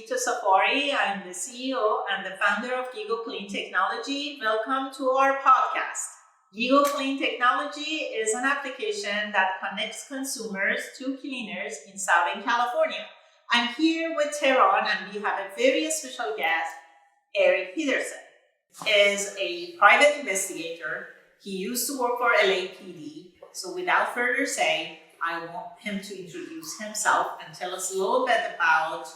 Bita Safari. I'm the CEO and the founder of GiGO Clean Technology. Welcome to our podcast. GiGO Clean Technology is an application that connects consumers to cleaners in Southern California. I'm here with Tehran, and we have a very special guest, Eric Peterson. Is a private investigator. He used to work for LAPD. So without further say, I want him to introduce himself and tell us a little bit about...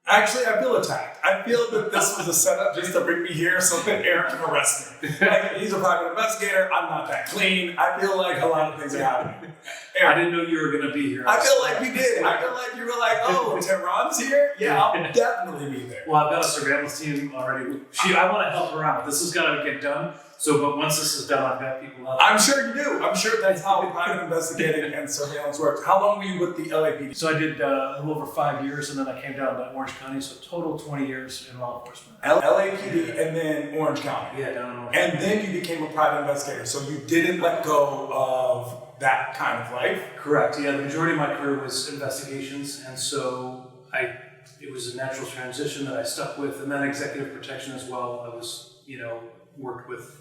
Actually, I feel attacked. I feel that this was a setup just to bring me here so that Eric can arrest me. Like, he's a private investigator. I'm not that clean. I feel like a lot of things are happening. Eric, I didn't know you were going to be here. I feel like we did. I feel like you were like, oh, Tehran's here? Yeah, I'll definitely be there. Well, I've got a surveillance team already. I want to help her out. This has got to get done. But once this is done, I've got people out. I'm sure you do. I'm sure that's how private investigating and surveillance works. How long were you with the LAPD? So I did a little over 5 years, and then I came down to Orange County, so total 20 years in law enforcement. LAPD and then Orange County. Yeah, down in Orange And County. then you became a private investigator, so you didn't let go of that kind of life? Correct. Yeah, the majority of my career was investigations, and so it was a natural transition that I stuck with, and then executive protection as well. I was, worked with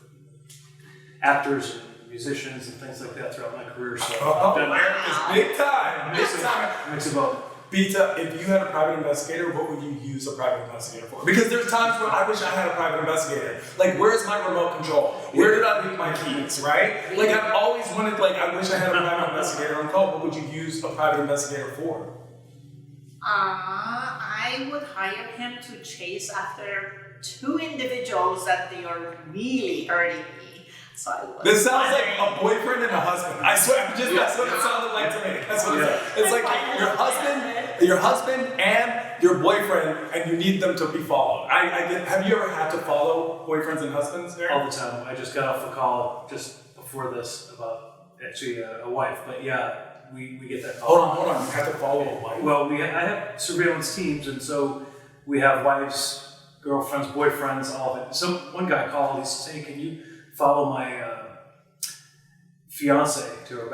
actors and musicians and things like that throughout my career. So America's big time. Mix of both. Bita, if you had a private investigator, what would you use a private investigator for? Because there's times when I wish I had a private investigator. Like, where's my remote control? Where did I leave my keys, right? Like, I've always wanted, I wish I had a private investigator on call. What would you use a private investigator for? I would hire him to chase after two individuals that they are really hurting me. So I would. This sounds like a boyfriend and a husband. I swear, that's what it sounded like to me. That's what it is. It's like your husband and your boyfriend, and you need them to be followed. Have you ever had to follow boyfriends and husbands there? All the time. I just got off a call just before this about actually a wife, but yeah, we get that call. Hold on. You have to follow a wife? Well, I have surveillance teams, and so we have wives, girlfriends, boyfriends, all of it. One guy called, he said, hey, can you follow my fiance to her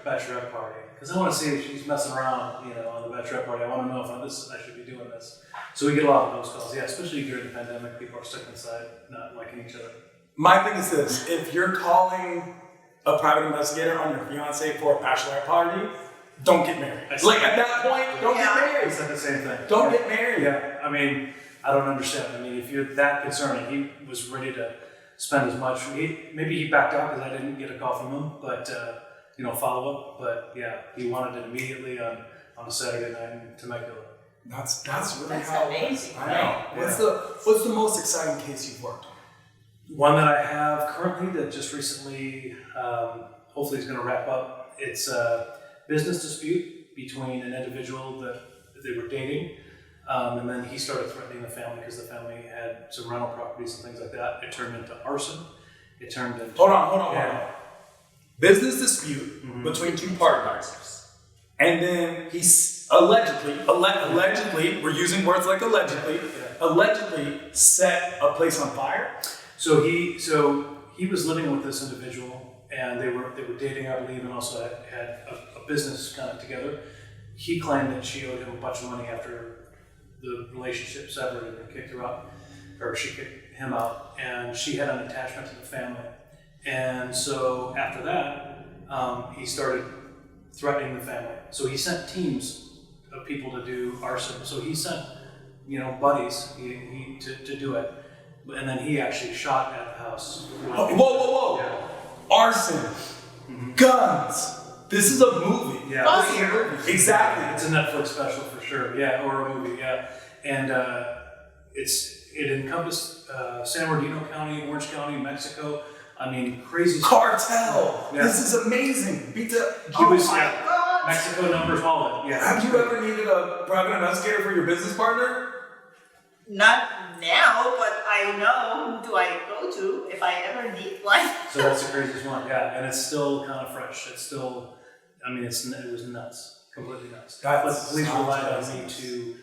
bachelorette party? Because I want to see if she's messing around, on the bachelorette party. I want to know if I should be doing this. So we get a lot of those calls, yeah, especially during the pandemic. People are stuck inside, not liking each other. My thing is this, if you're calling a private investigator on your fiance for a bachelorette party, don't get married. At that point, don't get married. I said the same thing. Don't get married. Yeah, I don't understand. If you're that concerned, he was ready to spend as much. Maybe he backed out because I didn't get a call from him, but follow up. But yeah, he wanted it immediately on a Saturday night in Temecula. That's really That's how amazing. I know. Yeah. What's the most exciting case you've worked on? One that I have currently that just recently, hopefully is going to wrap up. It's a business dispute between an individual that they were dating. And then he started threatening the family because the family had some rental properties and things like that. It turned into arson. It turned into... Hold on. Business dispute between two partners. And then he's allegedly, we're using words like allegedly set a place on fire. So he was living with this individual, and they were dating, I believe, and also had a business kind of together. He claimed that she owed him a bunch of money after the relationship severed and kicked her out, or she kicked him out, and she had an attachment to the family. And so after that, he started threatening the family. So he sent teams of people to do arson. So he sent, buddies to do it, and then he actually shot at the house. Whoa! Yeah. Arson, guns. This is a movie. Yeah. This is a movie. Exactly. It's a Netflix special for sure. Yeah, or a movie. Yeah, and it encompassed San Bernardino County, Orange County, Mexico. Crazy cartel. Yeah. This is amazing. God. Mexico numbers, all of it. Yeah. Have you ever needed a private investigator for your business partner? Not now, but I know who do I go to if I ever need one. So that's the craziest one. Yeah, and it's still kind of fresh. It's still, it was nuts, completely nuts. But the police relied on me to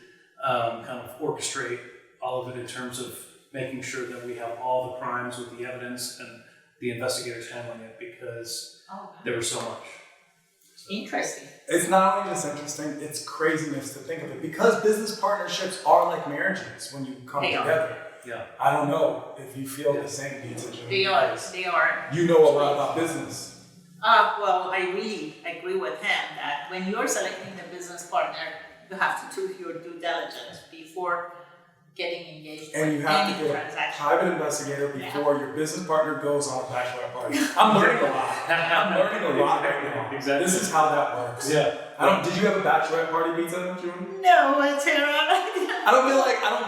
kind of orchestrate all of it in terms of making sure that we have all the crimes with the evidence and the investigators handling it because there was so much. Interesting. It's not only just interesting, it's craziness to think of it. Because business partnerships are like marriages when you come They are. together. Yeah. I don't know if you feel the same, Bita. They are. They are. You know a lot about business. Well, I really agree with him that when you're selecting the business partner, you have to do your due diligence before getting engaged And you with have to any get a transaction. private investigator before your business partner goes on a bachelorette party. I'm learning a lot. I'm learning a lot right now. Exactly. This is how that works. Yeah. Did you have a bachelorette party, Bita, June? No, Tehran. I don't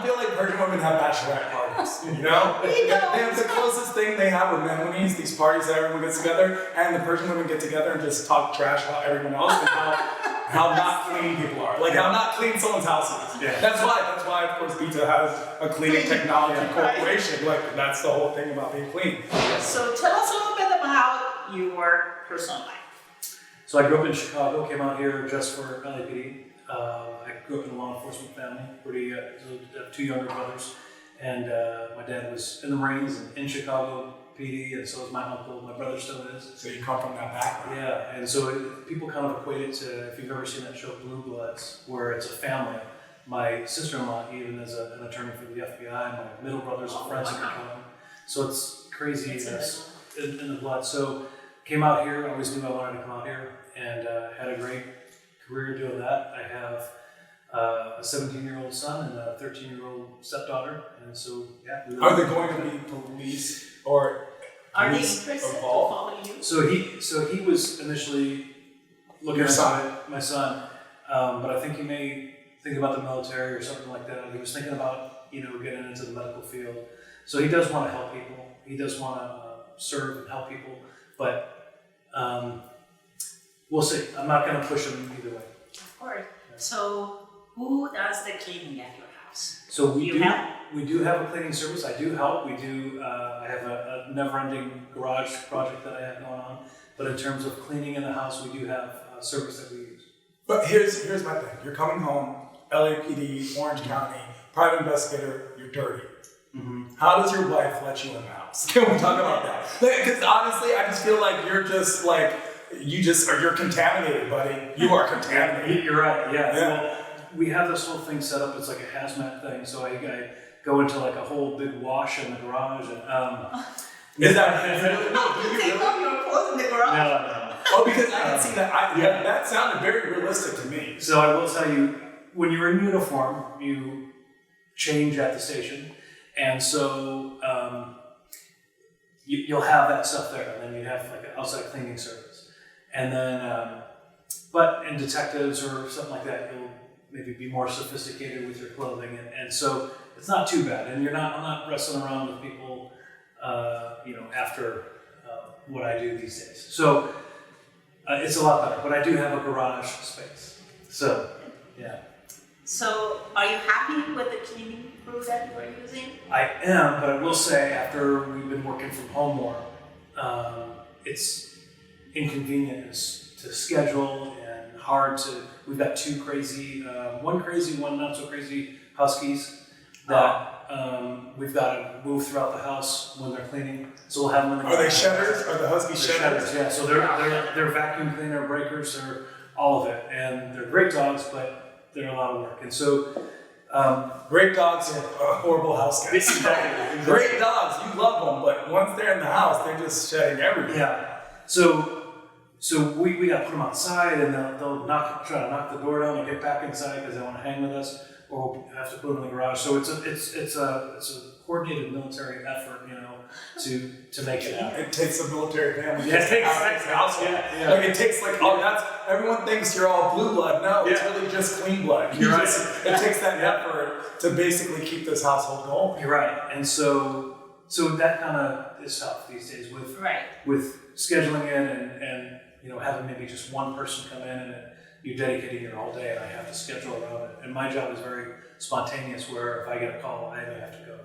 feel like Persian women have bachelorette parties. You know? We don't. They have the closest thing they have with Memonies, these parties that everyone gets together, and the Persian women get together and just talk trash about everyone else and how not clean people are. Like how not clean someone's house is. Yeah. That's why of course Bita has a cleaning technology corporation. Like that's the whole thing about being clean. So tell us a little bit about your personal life. So I grew up in Chicago, came out here just for LAPD. I grew up in a law enforcement family, I have 2 younger brothers. And my dad was in the Marines and in Chicago PD, and so was my uncle. My brother still is. So you come from that background. Yeah, and so people kind of equate it to, if you've ever seen that show Blue Bloods, where it's a family. My sister-in-law even is an attorney for the FBI. My middle brother's a forensic accountant. So it's crazy in the blood. So came out here, always knew I wanted to come out here, and had a great career doing that. I have a 17-year-old son and a 13-year-old stepdaughter, and so yeah. Are they going to be police or Are they police interested to involved? follow you? So he was initially looking Your at son. my son, but I think he may think about the military or something like that. He was thinking about getting into the medical field. So he does want to help people. He does want to serve and help people, but we'll see. I'm not going to push him either way. Of course. So who does the cleaning at your house? So we You help? We do have a cleaning service. I do help. We do. I have a never-ending garage project that I have going on. But in terms of cleaning in the house, we do have a service that we use. But here's my thing. You're coming home, LAPD, Orange County, private investigator, you're dirty. Mm-hmm. How does your wife let you in the house? Can we talk about that? Because honestly, I just feel like you're just like, you're contaminated, buddy. You are contaminated. You're right. Yeah. Yeah. Well, we have this whole thing set up. It's like a hazmat thing. So I go into like a whole big wash in the garage and. Is that really? No, do you Take really? off your clothes in the garage? No. Oh, because I can see that. That sounded very realistic to me. So I will tell you, when you're in uniform, you change at the station, and so you'll have that stuff there, and then you have like an outside cleaning service, and then but in detectives or something like that, you'll maybe be more sophisticated with your clothing, and so it's not too bad, and I'm not wrestling around with people, after what I do these days. So it's a lot better, but I do have a garage space. So, yeah. So are you happy with the cleaning crew that you are using? I am, but I will say after we've been working from home more, it's inconvenient to schedule and hard to, we've got one crazy, one not so crazy huskies that we've got to move throughout the house when they're cleaning. So we'll have them in the Are they shedders? Are the huskies They're shedders? yeah. So they're vacuum cleaner, breakers, they're all of it. And they're great dogs, but they're a lot of work. And so Great dogs are horrible house guys. Exactly. Great dogs, you love them, but once they're in the house, they're just shedding everything. Yeah. So we got to put them outside, and they'll try to knock the door down and get back inside because they want to hang with us, or we'll have to put them in the garage. So it's a coordinated military effort, to make it happen. It takes a military family. Yeah, it takes a household. yeah. Like it takes everyone thinks you're all blue blood. No, it's really just clean blood. You're right. It takes that effort to basically keep this household going. You're right. And so that kind of is tough these days with scheduling it and having maybe just one person come in and you're dedicating your whole day, and I have to schedule around it. And my job is very spontaneous, where if I get a call, I may have to go.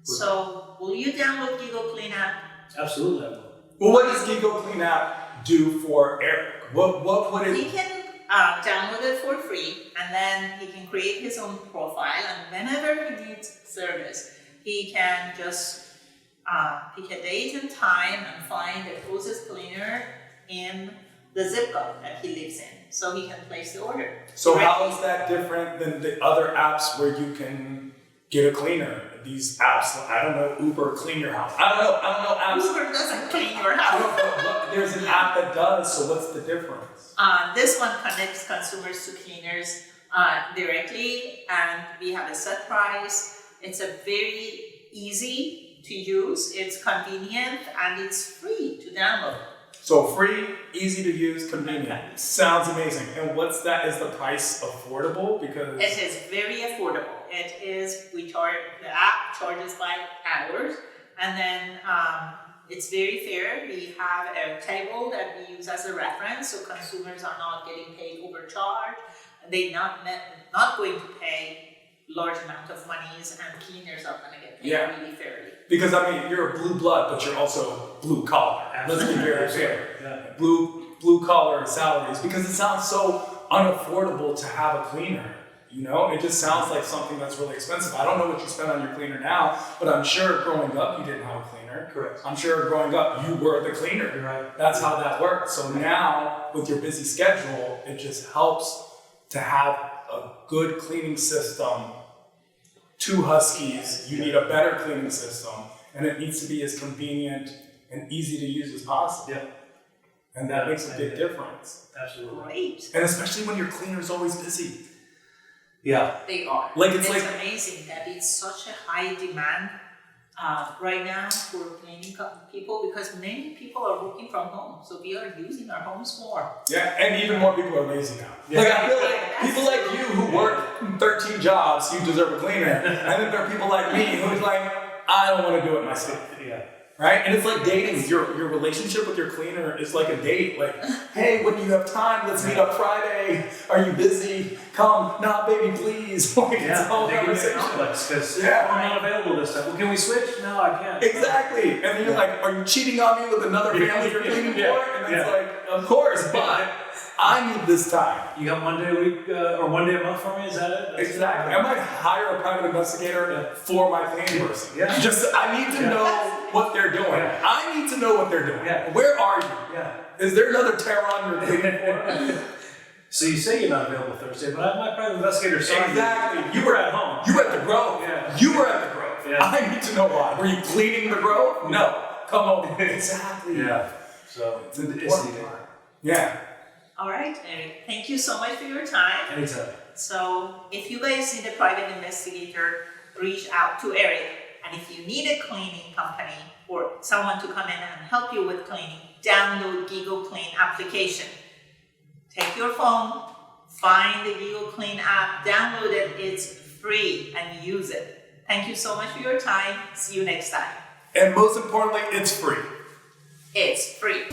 So will you download GiGO Clean app? Absolutely, I will. Well, what does GiGO Clean app do for Eric? What would He it? can download it for free, and then he can create his own profile, and whenever he needs service, he can just pick a date and time and find the closest cleaner in the zip code that he lives in, so he can place the order. So how directly. is that different than the other apps where you can get a cleaner? These apps, I don't know, Uber clean your house. I don't know apps. Uber doesn't clean your I house. don't know, but there's an app that does, so what's the difference? This one connects consumers to cleaners directly, and we have a set price. It's a very easy to use, it's convenient, and it's free to download. So free, easy to use, convenient. Sounds amazing. And what's that? Is the price affordable? Because It is very affordable. The app charges by hours, and then it's very fair. We have a table that we use as a reference, so consumers are not getting paid overcharge. They're not going to pay large amount of monies, and cleaners are going to get paid really fairly. Because I mean, you're a blue blood, but you're also blue collar. Let's be very fair. Yeah. Blue collar salaries, because it sounds so unaffordable to have a cleaner. You know, it just sounds like something that's really expensive. I don't know what you spend on your cleaner now, but I'm sure growing up you didn't have a cleaner. Correct. I'm sure growing up you were the cleaner. You're right. That's how that works. So now with your busy schedule, it just helps to have a good cleaning system. 2 Huskies, you need a better cleaning system, and it needs to be as convenient and easy to use as possible. Yeah. And that makes a big difference. Absolutely. Great. And especially when your cleaner's always busy. Yeah. They are. Like, it's like- amazing that it's such a high demand right now for cleaning people, because many people are working from home, so we are using our homes more. Yeah, and even more people are lazy now. Yeah. Like I feel like people like you who work 13 jobs, you deserve a cleaner. And then there are people like me who's like, I don't want to do it myself. Yeah. Right? And it's like dating. Your relationship with your cleaner is like a date. Like, hey, when do you have time? Let's meet up Friday. Are you busy? Come. Nah, baby, please. Like, it's a whole They give me a conversation. complex because Yeah. I'm not available this time. Well, can we switch? No, I can't. Exactly. And then you're like, are you cheating on me with another family you're cleaning Yeah. for? And it's Yeah. like, of course, but I need this time. You got one day a week or one day a month for me? Is that it? That's Exactly. it? I might hire a private investigator for my cleaning person. Yeah. Just, I need to know what they're doing. Yeah. I need to know what they're doing. Yeah. Where are you? Yeah. Is there another Tehran you're cleaning for? So you say you're not available Thursday, but my private investigator saw Exactly. You were at home. You were at the Grove. Yeah. You were at the Grove. Yeah. I need to know why. Were you cleaning the Grove? No. Come home. Exactly. Yeah. So It's an it's important needed. part. Yeah. All right, Eric, thank you so much for your time. Anytime. So if you guys need a private investigator, reach out to Eric. And if you need a cleaning company or someone to come in and help you with cleaning, download GiGO Clean application. Take your phone, find the GiGO Clean app, download it, it's free, and use it. Thank you so much for your time. See you next time. And most importantly, it's free. It's free.